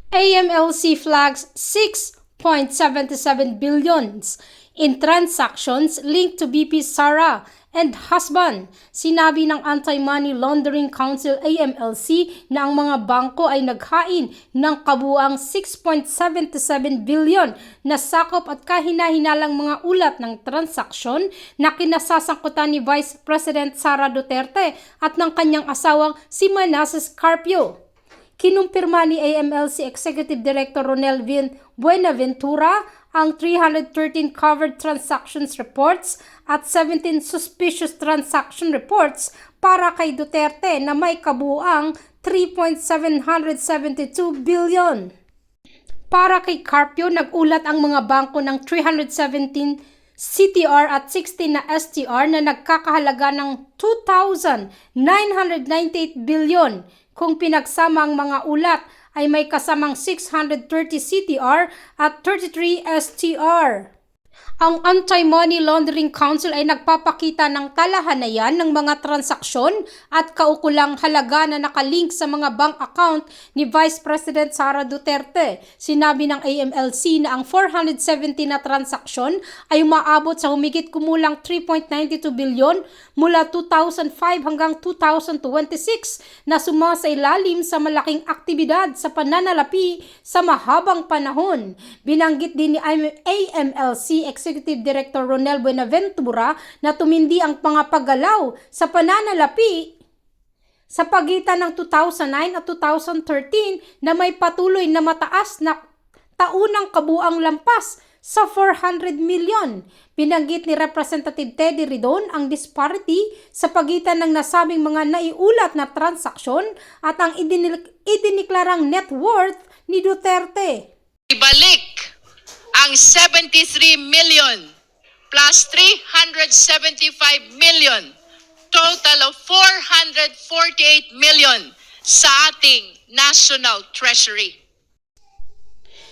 AMLC flags 6.77 billions in transactions linked to BP Sara and husband. Sinabi ng Anti-Money Laundering Council AMLC na ang mga bangko ay naghain ng kabuuang 6.77 billion na sakop at kahina-hinalang mga ulat ng transaksyon na kinasasangkutan ni Vice President Sara Duterte at ng kanyang asawang si Manasseh Carpio. Kinumpirma ni AMLC Executive Director Ronel Buenaventura ang 313 covered transactions reports at 17 suspicious transaction reports para kay Duterte na may kabuuang 3.772 billion. Para kay Carpio, nag-ulat ang mga bangko ng 317 CTR at 16 na STR na nagkakahalaga ng 2,998 billion. Kung pinagsama ang mga ulat ay may kasamang 630 CTR at 33 STR. Ang Anti-Money Laundering Council ay nagpapakita ng talahanayan ng mga transaksyon at kaukulang halaga na nakalink sa mga bank account ni Vice President Sara Duterte. Sinabi ng AMLC na ang 470 na transaksyon ay umaabot sa humigit kumulang 3.92 billion mula 2005 hanggang 2026 na sumasailalim sa malaking aktibidad sa pananalapi sa mahabang panahon. Binanggit din ni AMLC Executive Director Ronel Buenaventura na tumindi ang mga paggalaw sa pananalapi sa pagitan ng 2009 at 2013 na may patuloy na mataas na taunang kabuang lampas sa 400 million. Binanggit ni Representative Teddy Ridon ang disparity sa pagitan ng nasabing mga naiulat na transaksyon at ang idiniklarang net worth ni Duterte. Ibalik ang 73 million plus 375 million, total of 448 million sa ating National Treasury.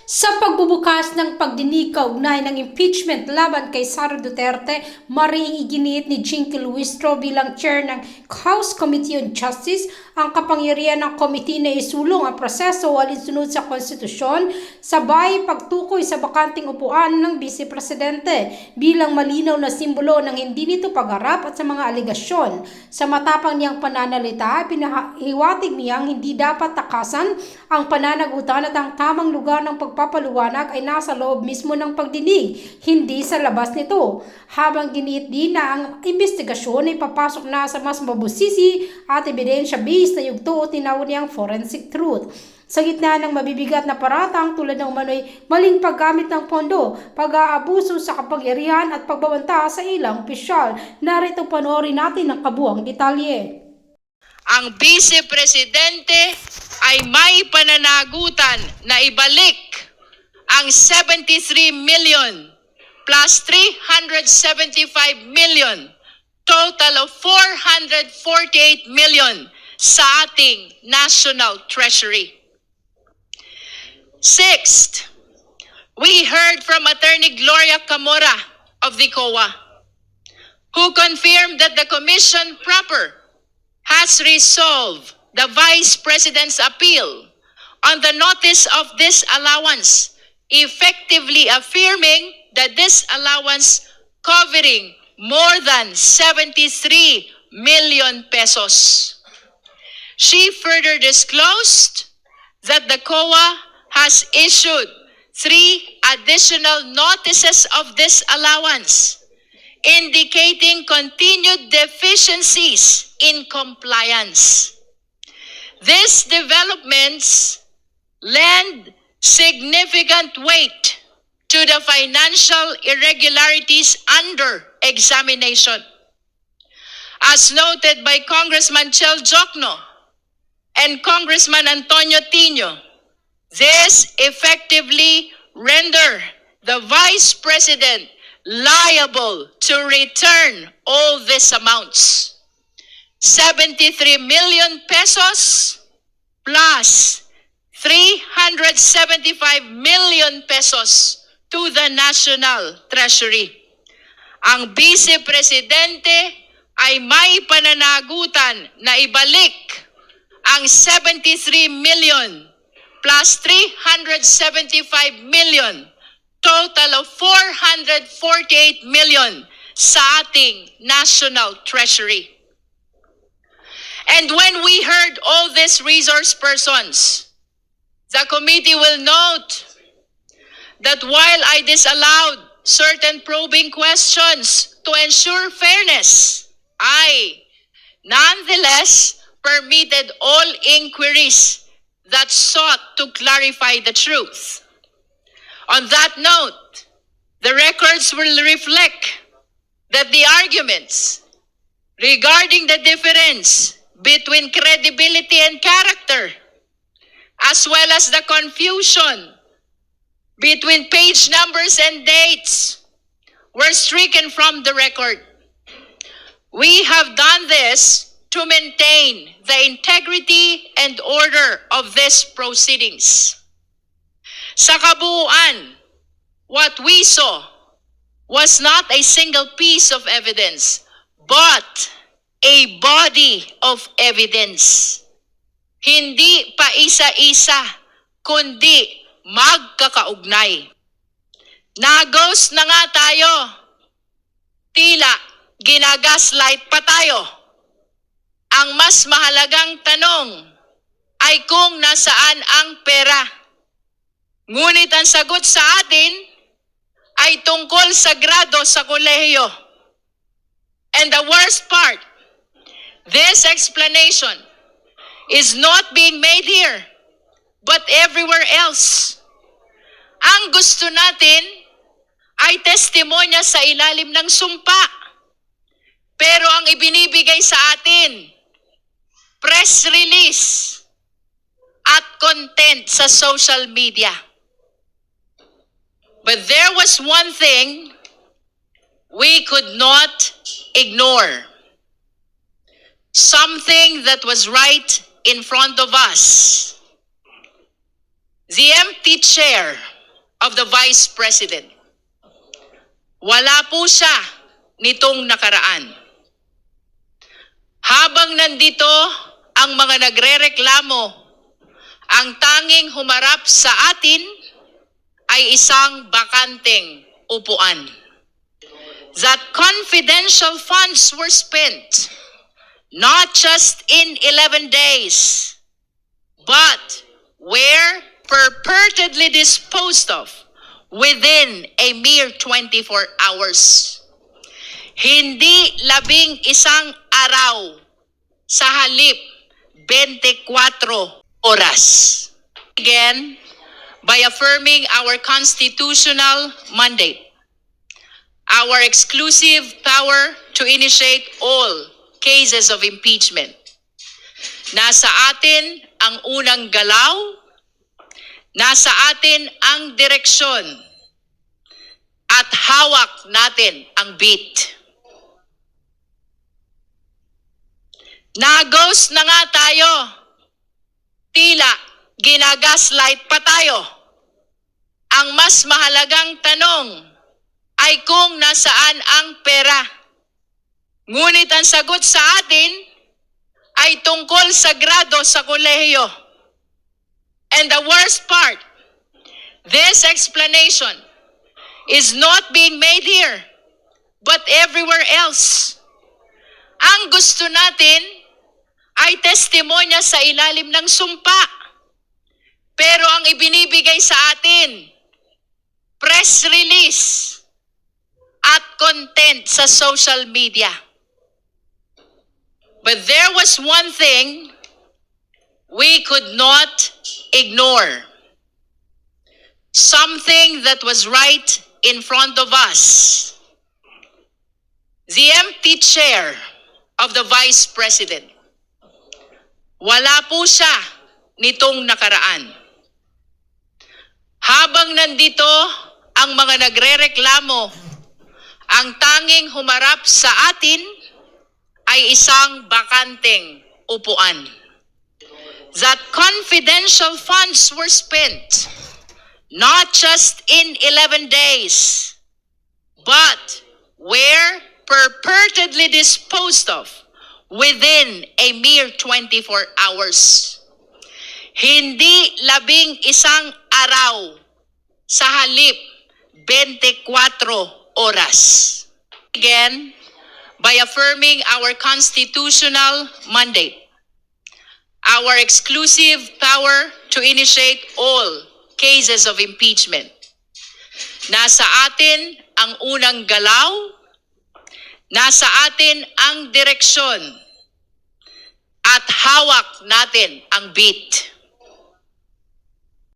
Sa pagbubukas ng pagdinig kaugnay ng impeachment laban kay Sara Duterte, mariing iginiit ni Jinky Luistro bilang chair ng House Committee on Justice ang kapangyarihan ng committee na isulong ang proseso alinsunod sa konstitusyon, sabay pagtukoy sa bakanting upuan ng Vice Presidente bilang malinaw na simbolo ng hindi nito pagharap at sa mga aligasyon. Sa matapang niyang pananalita, pinahiwatig niyang hindi dapat takasan ang pananagutan at ang tamang lugar ng pagpapaliwanag ay nasa loob mismo ng pagdinig, hindi sa labas nito. Habang giniit din na ang investigasyon ay papasok na sa mas mabusisi at ebidensya-based na yugto o tinawag niyang forensic truth. Sa gitna ng mabibigat na paratang tulad ng umano'y maling paggamit ng pondo, pag-aabuso sa kapangyarihan at pagbabanta sa ilang opisyal, narito panoorin natin ang kabuang detalye. Ang Vice Presidente ay may pananagutan na ibalik ang 73 million plus 375 million, total of 448 million sa ating National Treasury. Sixth, we heard from Attorney Gloria Camora of the COA, who confirmed that the Commission proper has resolved the Vice President's appeal on the notice of disallowance, effectively affirming that this allowance covering more than 73 million pesos. She further disclosed that the COA has issued 3 additional notices of disallowance, indicating continued deficiencies in compliance. These developments lend significant weight to the financial irregularities under examination. As noted by Congressman Chel Jokno and Congressman Antonio Tino, this effectively render the Vice President liable to return all these amounts. 73 million pesos plus 375 million pesos to the National Treasury. Ang Vice Presidente ay may pananagutan na ibalik ang 73 million plus 375 million, total of 448 million sa ating National Treasury. And when we heard all these resource persons, the committee will note that while I disallowed certain probing questions to ensure fairness, I nonetheless permitted all inquiries that sought to clarify the truth. On that note, the records will reflect that the arguments regarding the difference between credibility and character, as well as the confusion between page numbers and dates, were stricken from the record. We have done this to maintain the integrity and order of these proceedings. Sa kabuuan, what we saw was not a single piece of evidence, but a body of evidence. Hindi pa isa-isa, kundi magkakaugnay. Nagos na nga tayo. Tila ginagaslight pa tayo. Ang mas mahalagang tanong ay kung nasaan ang pera. Ngunit ang sagot sa atin ay tungkol sa grado sa kolehiyo. And the worst part, this explanation is not being made here, but everywhere else. Ang gusto natin ay testimonya sa ilalim ng sumpa. Pero ang ibinibigay sa atin, press release at content sa social media. But there was one thing we could not ignore. Something that was right in front of us. The empty chair of the Vice President. Wala po siya nitong nakaraan. Habang nandito ang mga nagrereklamo, ang tanging humarap sa atin ay isang bakanteng upuan. That confidential funds were spent not just in 11 days, but were purportedly disposed of within a mere 24 hours. Hindi 11 araw, sa halip 24 oras. Again, by affirming our constitutional mandate, our exclusive power to initiate all cases of impeachment. Nasa atin ang unang galaw, nasa atin ang direksyon, at hawak natin ang beat. Nagos na nga tayo. Tila ginagaslight pa tayo. Ang mas mahalagang tanong ay kung nasaan ang pera. Ngunit ang sagot sa atin ay tungkol sa grado sa kolehiyo. And the worst part, this explanation is not being made here, but everywhere else. Ang gusto natin ay testimonya sa ilalim ng sumpa. Pero ang ibinibigay sa atin, press release at content sa social media. But there was one thing we could not ignore. Something that was right in front of us. The empty chair of the Vice President. Wala po siya nitong nakaraan. Habang nandito ang mga nagrereklamo, ang tanging humarap sa atin ay isang bakanteng upuan. That confidential funds were spent not just in 11 days, but were purportedly disposed of within a mere 24 hours. Hindi 11 araw sa halip 24 oras. Again, by affirming our constitutional mandate, our exclusive power to initiate all cases of impeachment. Nasa atin ang unang galaw, nasa atin ang direksyon, at hawak natin ang beat.